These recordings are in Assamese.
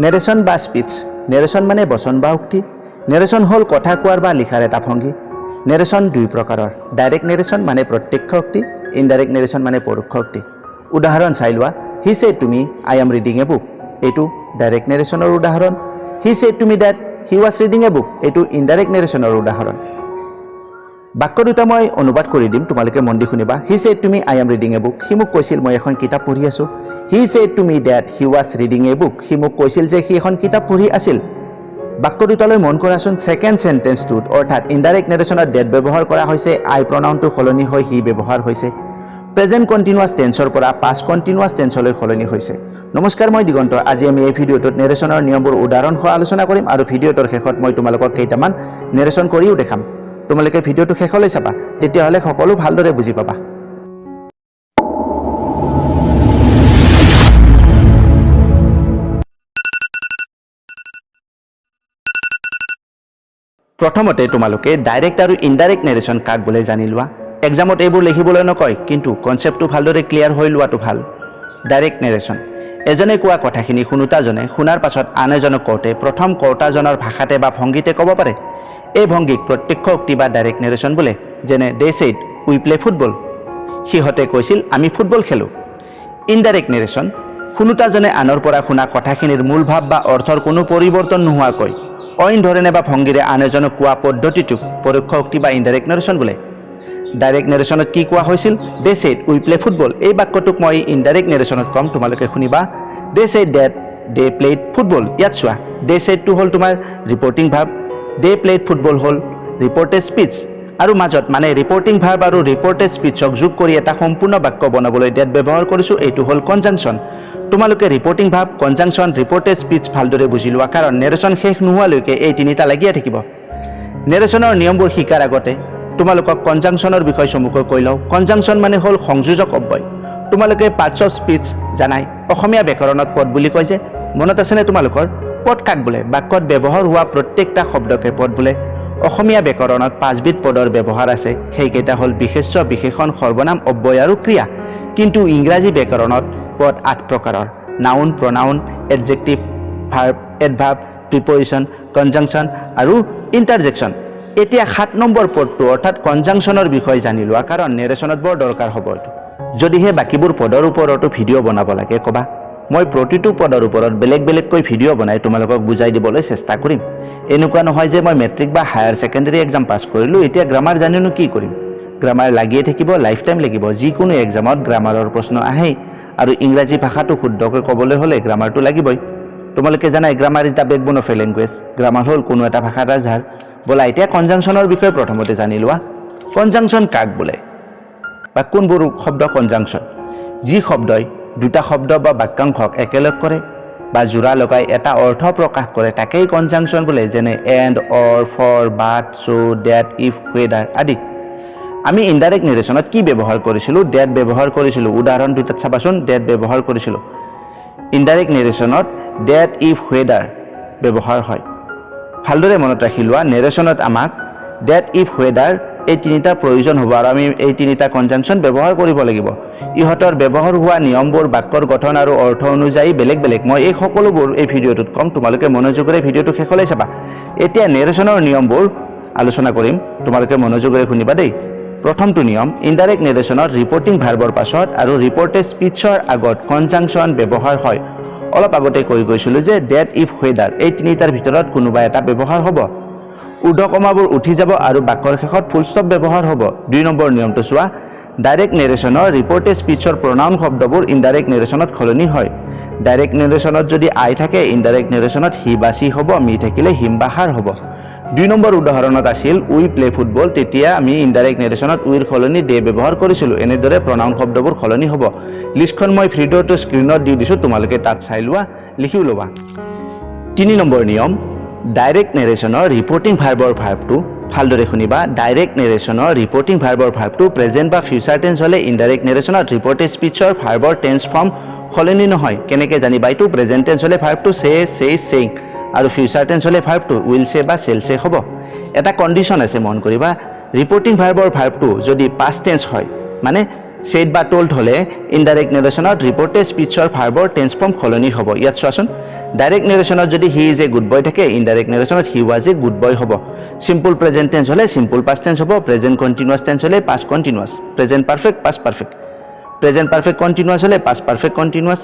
নেৰেশ্যন বা স্পিচ। নেৰেশ্যন মানে বচন বা উক্তি। নেৰেশ্যন হ'ল কথা কোৱাৰ বা লিখাৰ এটা ভংগী। নেৰেশ্যন দুই প্ৰকাৰৰ। ডাইৰেক্ট নেৰেশ্যন মানে প্ৰত্যক্ষ উক্তি, ইনডাইৰেক্ট নেৰেশ্যন মানে পৰোক্ষ উক্তি। উদাহৰণ চাই লোৱা, হি said to me I am reading a book. এইটো ডাইৰেক্ট নেৰেশ্যনৰ উদাহৰণ। হি said to me that he was reading a book. এইটো ইনডাইৰেক্ট নেৰেশ্যনৰ উদাহৰণ। বাক্য দুটা মই অনুবাদ কৰি দিম, তোমালোকে মন দি শুনিবা। He said to me I am reading a book. সি মোক কৈছিল মই এখন কিতাপ পঢ়ি আছোঁ। He said to me that he was reading a book. সি মোক কৈছিল যে সি এখন কিতাপ পঢ়ি আছিল। বাক্য দুটালৈ মন কৰাচোন। ছেকেণ্ড চেণ্টেন্সটোত অৰ্থাৎ ইনডাইৰেক্ট নেৰেশ্যনত ডেট ব্যৱহাৰ কৰা হৈছে, আই প্ৰনাউনটো সলনি হৈ হি ব্যৱহাৰ হৈছে। প্ৰেজেণ্ট কণ্টিনিউৱাছ টেন্সৰ পৰা পাষ্ট কণ্টিনিউৱাছ টেন্সলৈ সলনি হৈছে। নমস্কাৰ, মই দিগন্ত। আজি আমি এই ভিডিঅ'টোত নেৰেশ্যনৰ নিয়মবোৰ উদাহৰণসহ আলোচনা কৰিম আৰু ভিডিঅ'টোৰ শেষত মই তোমালোকক কেইটামান নেৰেশ্যন কৰিও দেখাম। তোমালোকে ভিডিঅ'টো শেষলৈ চাবা, তেতিয়াহ'লে সকলো ভালদৰে বুজি পাবা। প্ৰথমতে তোমালোকে ডাইৰেক্ট আৰু ইনডাইৰেক্ট নেৰেশ্যন কাক বোলে জানি লোৱা। এক্সামত এইবোৰ লিখিবলৈ নকয়, কিন্তু কনচেপ্টটো ভালদৰে ক্লিয়াৰ হৈ লোৱাটো ভাল। ডাইৰেক্ট নেৰেশ্যন: এজনে কোৱা কথাখিনি শুনোতাজনে শুনাৰ পাছত আন এজনক কওঁতে প্ৰথম কৰ্তাজনৰ ভাষাতে বা ভংগীতে ক'ব পাৰে। এই ভংগীক প্ৰত্যক্ষ উক্তি বা ডাইৰেক্ট নেৰেশ্যন বোলে। যেনে দে ছেড উই প্লে ফুটবল। সিহঁতে কৈছিল আমি ফুটবল খেলোঁ। ইনডাইৰেক্ট নেৰেশ্যন: শুনোতাজনে আনৰ পৰা শুনা কথাখিনিৰ মূল ভাৱ বা অৰ্থৰ কোনো পৰিৱৰ্তন নোহোৱাকৈ অইন ধৰণে বা ভংগীৰে আন এজনক কোৱা পদ্ধতিটোক পৰোক্ষ উক্তি বা ইনডাইৰেক্ট নেৰেশ্যন বোলে। ডাইৰেক্ট নেৰেশ্যনত কি কোৱা হৈছিল? They said we play football. এই বাক্যটোক মই ইনডাইৰেক্ট নেৰেশ্যনত ক'ম, তোমালোকে শুনিবা। They said that they played football. ইয়াত চোৱা, দে ছেডটো হ'ল তোমাৰ reporting verb, they played football হ'ল ৰিপৰ্টেড স্পীচ, আৰু মাজত মানে ৰিপৰ্টিং ভাৰ্ব আৰু ৰিপৰ্টেড স্পীচক যোগ কৰি এটা সম্পূৰ্ণ বাক্য বনাবলৈ ডেট ব্যৱহাৰ কৰিছোঁ। এইটো হ'ল কনজাংচন। তোমালোকে reporting verb, conjunction, reported speech ভালদৰে বুজি লোৱা, কাৰণ নেৰেশ্যন শেষ নোহোৱালৈকে এই তিনিটা লাগিয়ে থাকিব। নেৰেশ্যনৰ নিয়মবোৰ শিকাৰ আগতে তোমালোকক কনজাংচনৰ বিষয়ে চমুকৈ কৈ লওঁ। কনজাংচন মানে হ'ল সংযোজক অব্যয়। তোমালোকে পাৰ্টছ অফ স্পীচ জানাই। অসমীয়া ব্যাকৰণত পদ বুলি কয় যে, মনত আছেনে তোমালোকৰ? পদ কাক বোলে? বাক্যত ব্যৱহাৰ হোৱা প্ৰত্যেকটা শব্দকে পদ বোলে। অসমীয়া ব্যাকৰণত 5বিধ পদৰ ব্যৱহাৰ আছে। সেইকেইটা হ'ল বিশেষ্য, বিশেষণ, সৰ্বনাম, অব্যয় আৰু ক্ৰিয়া। কিন্তু ইংৰাজী ব্যাকৰণত পদ 8 প্ৰকাৰৰ: noun, প্ৰনাউন, adjective, verb, এডভাৰ্ব, preposition, conjunction আৰু ইণ্টাৰজেকশ্যন। এতিয়া 7 নম্বৰ পদটো অৰ্থাৎ কনজাংচনৰ বিষয়ে জানি লোৱা, কাৰণ নেৰেশ্যনত বৰ দৰকাৰ হ'ব এইটো। যদিহে বাকীবোৰ পদৰ ওপৰতো ভিডিঅ' বনাব লাগে ক'বা, মই প্ৰতিটো পদৰ ওপৰত বেলেগ বেলেগকৈ ভিডিঅ' বনাই তোমালোকক বুজাই দিবলৈ চেষ্টা কৰিম। এনেকুৱা নহয় যে মই মেট্ৰিক বা হায়াৰ ছেকেণ্ডেৰী এক্সাম পাছ কৰিলোঁ, এতিয়া গ্ৰামাৰ জানিনো কি কৰিম। গ্ৰামাৰ লাগিয়ে থাকিব, লাইফ টাইম লাগিব। যিকোনো এক্সামত গ্ৰামাৰৰ প্ৰশ্ন আহেই, আৰু ইংৰাজী ভাষাটো শুদ্ধকৈ ক'বলৈ হ'লে গ্ৰামাৰটো লাগিবই। তোমালোকে জানাই, grammar is the backbone of a language. Grammar হ'ল কোনো এটা ভাষাৰ ৰাজহাড়। ব'লা এতিয়া কনজাংচনৰ বিষয়ে প্ৰথমতে জানি লোৱা। কনজাংচন কাক বোলে বা কোনবোৰ শব্দ কনজাংচন? যি শব্দই দুটা শব্দ বা বাক্যাংশক একেলগ কৰে বা জোৰা লগাই এটা অৰ্থ প্ৰকাশ কৰে তাকেই কনজাংচন বোলে। যেনে and, or, for, but, so', that, if, whether আদি। আমি ইনডাইৰেক্ট নেৰেশ্যনত কি ব্যৱহাৰ কৰিছিলোঁ? ডেট ব্যৱহাৰ কৰিছিলোঁ। উদাহৰণ দুটাত চাবাচোন, ডেট ব্যৱহাৰ কৰিছিলোঁ। ইনডাইৰেক্ট নেৰেশ্যনত ডেট, ইফ, ৱেডাৰ ব্যৱহাৰ হয়। ভালদৰে মনত ৰাখি লোৱা, নেৰেশ্যনত আমাক ডেট, ইফ, ৱেডাৰ এই তিনিটাৰ প্ৰয়োজন হ'ব, আৰু আমি এই তিনিটা কনজাংচন ব্যৱহাৰ কৰিব লাগিব। ইহঁতৰ ব্যৱহাৰ হোৱা নিয়মবোৰ বাক্যৰ গঠন আৰু অৰ্থ অনুযায়ী বেলেগ বেলেগ। মই এই সকলোবোৰ এই ভিডিঅ'টোত ক'ম, তোমালোকে মনোযোগেৰে ভিডিঅ'টো শেষলৈ চাবা। এতিয়া নেৰেশ্যনৰ নিয়মবোৰ আলোচনা কৰিম, তোমালোকে মনোযোগেৰে শুনিবা দেই। প্ৰথমটো নিয়ম, ইনডাইৰেক্ট নেৰেশ্যনত ৰিপৰ্টিং ভাৰ্বৰ পাছত আৰু ৰিপৰ্টেড স্পীচৰ আগত কনজাংচন ব্যৱহাৰ হয়। অলপ আগতে কৈ গৈছিলোঁ যে ডেট, ইফ, ৱেডাৰ এই তিনিটাৰ ভিতৰত কোনোবা এটা ব্যৱহাৰ হ'ব। ঊৰ্ধ্বকমাবোৰ উঠি যাব আৰু বাক্যৰ শেষত ফুল ষ্টপ ব্যৱহাৰ হ'ব। 2 নম্বৰ নিয়মটো চোৱা, ডাইৰেক্ট নেৰেশ্যনৰ ৰিপৰ্টেড স্পীচৰ প্ৰনাউন শব্দবোৰ ইনডাইৰেক্ট নেৰেশ্যনত সলনি হয়। ডাইৰেক্ট নেৰেশ্যনত যদি আই থাকে, ইনডাইৰেক্ট নেৰেশ্যনত হি বা চি হ'ব, মি থাকিলে হিম বা হাৰ হ'ব। 2 নম্বৰ উদাহৰণত আছিল উই প্লে ফুটবল, তেতিয়া আমি ইনডাইৰেক্ট নেৰেশ্যনত উইৰ সলনি দে ব্যৱহাৰ কৰিছিলোঁ। এনেদৰে প্ৰনাউন শব্দবোৰ সলনি হ'ব। লিষ্টখন মই ভিডিঅ'টো স্ক্ৰীণত দি দিছোঁ, তোমালোকে তাত চাই লোৱা, লিখিও ল'বা। 3 নম্বৰ নিয়ম, ডাইৰেক্ট নেৰেশ্যনৰ ৰিপৰ্টিং ভাৰ্বৰ ভাৰ্বটো, ভালদৰে শুনিবা, ডাইৰেক্ট নেৰেশ্যনৰ ৰিপৰ্টিং ভাৰ্বৰ ভাৰ্বটো প্ৰেজেণ্ট বা ফিউচাৰ টেন্স হ'লে ইনডাইৰেক্ট নেৰেশ্যনত ৰিপৰ্টেড স্পীচৰ ভাৰ্বৰ টেন্স ফৰ্ম সলনি নহয়। কেনেকৈ জানিবা এইটো? প্ৰেজেণ্ট টেন্স হ'লে ভাৰ্বটো চে, ছেইজ, ছেইং, আৰু ফিউচাৰ টেন্স হ'লে ভাৰ্বটো উইল চে বা চেল চে হ'ব। এটা কণ্ডিশ্যন আছে, মন কৰিবা। ৰিপৰ্টিং ভাৰ্বৰ ভাৰ্বটো যদি পাষ্ট টেন্স হয়, মানে ছেড বা টোল্ড হ'লে ইনডাইৰেক্ট নেৰেশ্যনত ৰিপৰ্টেড স্পীচৰ ভাৰ্বৰ টেন্স ফৰ্ম সলনি হ'ব। ইয়াত চোৱাচোন, ডাইৰেক্ট নেৰেশ্যনত যদি he is a good boy থাকে ইনডাইৰেক্ট নেৰেশ্যনত he was a good boy হ'ব সিম্পল প্ৰেজেন্ট টেন্স হ'লে সিম্পল পাষ্ট টেন্স হ'ব প্ৰেজেন্ট কন্টিনিউয়াছ টেন্স হ'লে past continuous present perfect past perfect present perfect continuous হ'লে past perfect continuous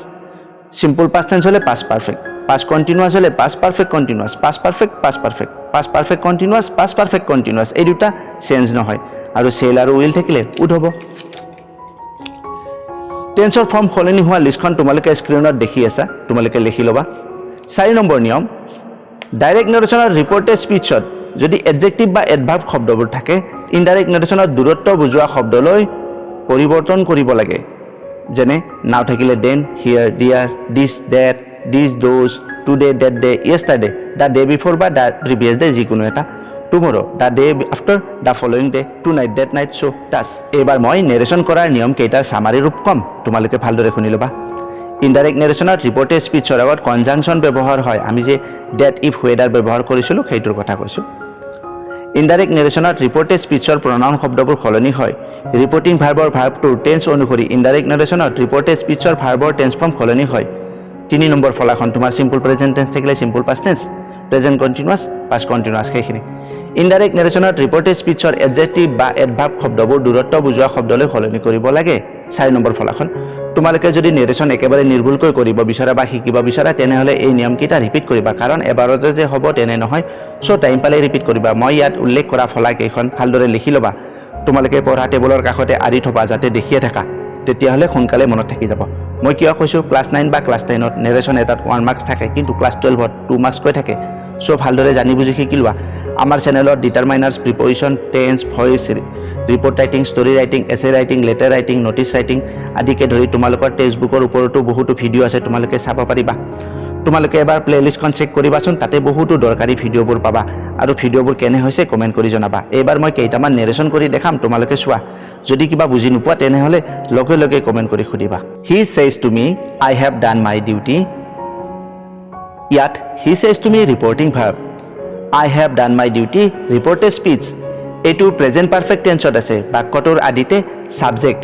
simple past tense হ'লে পাষ্ট পাৰফেক্ট পাষ্ট কন্টিনিউয়াছ হ'লে past perfect continuous past perfect past perfect past perfect continuous past perfect continuous এই দুটা চেঞ্জ নহয় আৰু সেল আৰু উইল থাকিলে উড হ'ব টেন্সৰ ফৰ্ম সলনি হোৱা লিষ্টখন তোমালোকে স্ক্ৰিনত দেখি আছা তোমালোকে লিখি ল'বা 4 নম্বৰ নিয়ম ডাইৰেক্ট নেৰেশ্যনৰ ৰিপৰ্টেড স্পিচত যদি এডজেক্টিভ বা এডভাৰ্ব শব্দবোৰ থাকে ইনডাইৰেক্ট নেৰেশ্যনত দূৰত্ব বুজোৱা শব্দলৈ পৰিৱৰ্তন কৰিব লাগে যেনে নাও থাকিলে then here there this that this those today that day yesterday the day before বা দ্য প্ৰিভিয়াছ ডে যিকোনো এটা tomorrow the day after the following day tonight that night so' thus এইবাৰ মই নেৰেশ্যন কৰাৰ নিয়ম কেইটাৰ চামাৰী ৰূপ কম তোমালোকে ভালদৰে শুনি ল'বা ইনডাইৰেক্ট নেৰেশ্যনত ৰিপৰ্টেড স্পিচৰ আগত কনজাংচন ব্যৱহাৰ হয় আমি যে ডেট ইফ ৱেডাৰ ব্যৱহাৰ কৰিছিলোঁ সেইটোৰ কথা কৈছোঁ ইনডাইৰেক্ট নেৰেশ্যনত ৰিপৰ্টেড স্পিচৰ প্ৰনাউন শব্দবোৰ সলনি হয় ৰিপৰ্টিং ভাৰ্বৰ ভাৰ্বটোৰ টেন্স অনুসৰি ইনডাইৰেক্ট নেৰেশ্যনত ৰিপৰ্টেড স্পিচৰ ভাৰ্বৰ টেন্স ফৰ্ম সলনি হয় 3 নম্বৰ ফলাখন তোমাৰ সিম্পল প্ৰেজেন্ট টেন্স থাকিলে simple past tense present continuous past continuous সেইখিনি ইনডাইৰেক্ট নেৰেশ্যনত ৰিপৰ্টেড স্পিচৰ এডজেক্টিভ বা এডভাৰ্ব শব্দবোৰ দূৰত্ব বুজোৱা শব্দলৈ সলনি কৰিব লাগে 4 নম্বৰ ফলাখন তোমালোকে যদি নেৰেশ্যন একেবাৰে নিৰ্ভুলকৈ কৰিব বিচৰা বা শিকিব বিচৰা তেনেহলে এই নিয়মকেইটা ৰিপিট কৰিবা কাৰণ এবাৰতে যে হ'ব তেনে নহয় সো টাইম পালে ৰিপিট কৰিবা মই ইয়াত উল্লেখ কৰা ফলাকেইখন ভালদৰে লিখি ল'বা তোমালোকে পঢ়া টেবুলৰ কাষতে আৰি থবা যাতে দেখিয়ে থাকা তেতিয়াহলে সোনকালে মনত থাকি যাব মই কিয় কৈছো ক্লাস 9 বা ক্লাস 10 ত নেৰেশ্যন এটাত 1 মাৰ্কস থাকে কিন্তু ক্লাস 12 ত 2 মাৰ্কস কৈ থাকে সো ভালদৰে জানি বুজি শিকি লোৱা আমাৰ চেনেলত determiners preposition tense voice report writing story writing essay writing letter writing notice writing আদিকে ধৰি তোমালোকৰ টেক্সট বুকৰ ওপৰতো বহুতো ভিডিঅ' আছে তোমালোকে চাব পাৰিবা তোমালোকে এবাৰ প্লেলিষ্টখন চেক কৰিবাচোন তাতে বহুতো দৰকাৰী ভিডিঅ'বোৰ পাবা আৰু ভিডিঅ'বোৰ কেনে হৈছে কমেন্ট কৰি জনাবা এবাৰ মই কেইটামান নেৰেশ্যন কৰি দেখাম তোমালোকে চোৱা যদি কিবা বুজি নোপোৱা তেনেহলে লগে লগে কমেন্ট কৰি খুদিবা he says to me I have done my duty ইয়াত he says to me reporting verb I have done my duty reported speech এটো প্ৰেজেন্ট পাৰফেক্ট টেন্সত আছে বাক্যটোৰ আদিতে সাবজেক্ট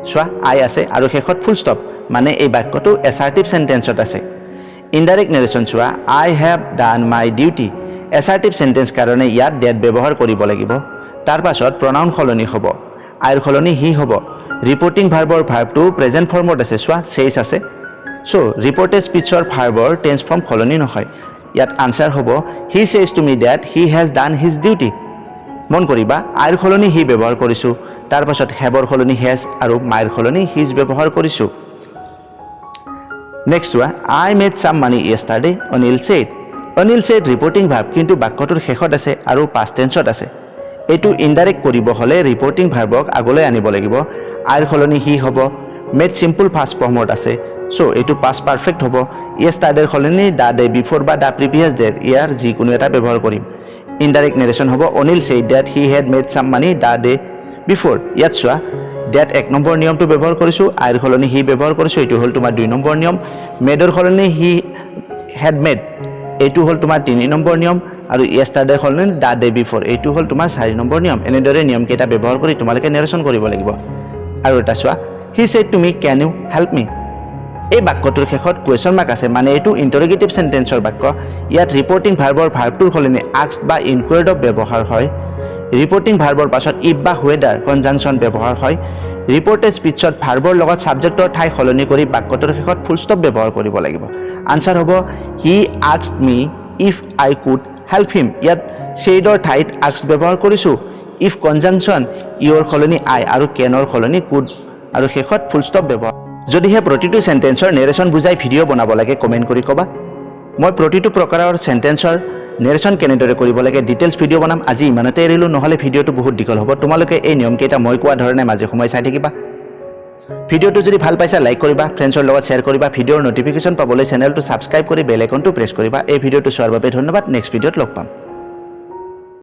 সোৱা I আছে আৰু শেষত ফুল ষ্টপ মানে এই বাক্যটো এসাৰ্টিভ সেন্টেন্সত আছে ইনডাইৰেক্ট নেৰেশ্যন সোৱা I have done my duty assertive sentence কাৰণে ইয়াত ডেট ব্যৱহাৰ কৰিব লাগিব তাৰ পাছত প্ৰনাউন সলনি হ'ব আইৰ সলনি হি হ'ব ৰিপৰ্টিং ভাৰ্বৰ ভাৰ্বটো প্ৰেজেন্ট ফৰ্মত আছে সোৱা সেজ আছে সো ৰিপৰ্টেড স্পিচৰ ভাৰ্বৰ টেন্স ফৰ্ম সলনি নহয় ইয়াত আনসাৰ হ'ব he says to me that he has done his duty মন কৰিবা আইৰ খলনি হি ব্যৱহাৰ কৰিছো তাৰ পাছত হেবৰ খলনি হেজ আৰু মাইৰ খলনি হিজ ব্যৱহাৰ কৰিছো next one I made some money yesterday Anil said reporting verb কিন্তু বাক্যটোৰ শেষত আছে আৰু পাষ্ট টেন্সত আছে এটো ইনডাইৰেক্ট কৰিব হলে ৰিপৰ্টিং ভাৰ্বক আগলৈ আনিব লাগিব আইৰ খলনি হি হ'ব মেড সিম্পল ফাষ্ট ফৰ্মত আছে সো এটো পাষ্ট পাৰফেক্ট হ'ব ইয়েষ্টাৰডেৰ খলনি দা ডে বিফৰ বা দা প্ৰিভিয়াছ ডে ইয়াৰ যিকোনো এটা ব্যৱহাৰ কৰিম ইনডাইৰেক্ট নেৰেশ্যন হ'ব Anil said that he had made some money the day before ইয়াত চোৱা ডেট 1 নম্বৰ নিয়মটো ব্যৱহাৰ কৰিছো আইৰ খলনি হি ব্যৱহাৰ কৰিছো এটো হল তোমাৰ 2 নম্বৰ নিয়ম মেডৰ খলনি হি হেড মেড এটো হল তোমাৰ 3 নম্বৰ নিয়ম আৰু ইয়েষ্টাৰডে খলনি দা ডে বিফৰ এটো হল তোমাৰ 4 নম্বৰ নিয়ম এনেদৰে নিয়ম কেইটা ব্যৱহাৰ কৰি তোমালোকে নেৰেশ্যন কৰিব লাগিব আৰু এটা চোৱা he said to me can you help me এই বাক্যটোৰ শেষত কোৱেশ্চন মাৰ্ক আছে মানে এটো ইন্টাৰোগেটিভ সেন্টেন্সৰ বাক্য ইয়াত ৰিপৰ্টিং ভাৰ্বৰ ভাৰ্বটোৰ খলনি আস্কড বা ইনকুৱাৰ্ড ব্যৱহাৰ হয় ৰিপৰ্টিং ভাৰ্বৰ পাছত ইফ বা ৱেডাৰ কনজাংচন ব্যৱহাৰ হয় ৰিপৰ্টেড স্পিচত ভাৰ্বৰ লগত সাবজেক্টৰ ঠাই খলনি কৰি বাক্যটোৰ শেষত ফুল ষ্টপ ব্যৱহাৰ কৰিব লাগিব আনসাৰ হ'ব he asked me if I could help him ইয়াত সেডৰ ঠাইত আস্কড ব্যৱহাৰ কৰিছো ইফ কনজাংচন ইয়ৰ খলনি আই আৰু কেনৰ খলনি কুড আৰু শেষত ফুল ষ্টপ ব্যৱহাৰ যদিহে প্ৰতিটো সেন্টেন্সৰ নেৰেশ্যন বুজাই ভিডিঅ' বনাব লাগে কমেন্ট কৰি কবা মই প্ৰতিটো প্ৰকাৰৰ সেন্টেন্সৰ নেৰেশ্যন কেনেদৰে কৰিব লাগে ডিটেইলছ ভিডিঅ' বনাম আজি ইমানতে এৰিলো নহলে ভিডিঅ'টো বহুত দীঘল হ'ব তোমালোকে এই নিয়ম কেইটা মই কোৱা ধৰণে মাজে সময় চাই থাকিবা ভিডিঅ'টো যদি ভাল পাইছা লাইক কৰিবা ফ্ৰেণ্ডছৰ লগত শ্বেয়াৰ কৰিবা ভিডিঅ'ৰ নটিফিকেশ্যন পাবলৈ চেনেলটো সাবস্ক্ৰাইব কৰি বেল আইকনটো প্ৰেছ কৰিবা এই ভিডিঅ'টো চোৱাৰ বাবে ধন্যবাদ নেক্সট ভিডিঅ'ত লগ পাম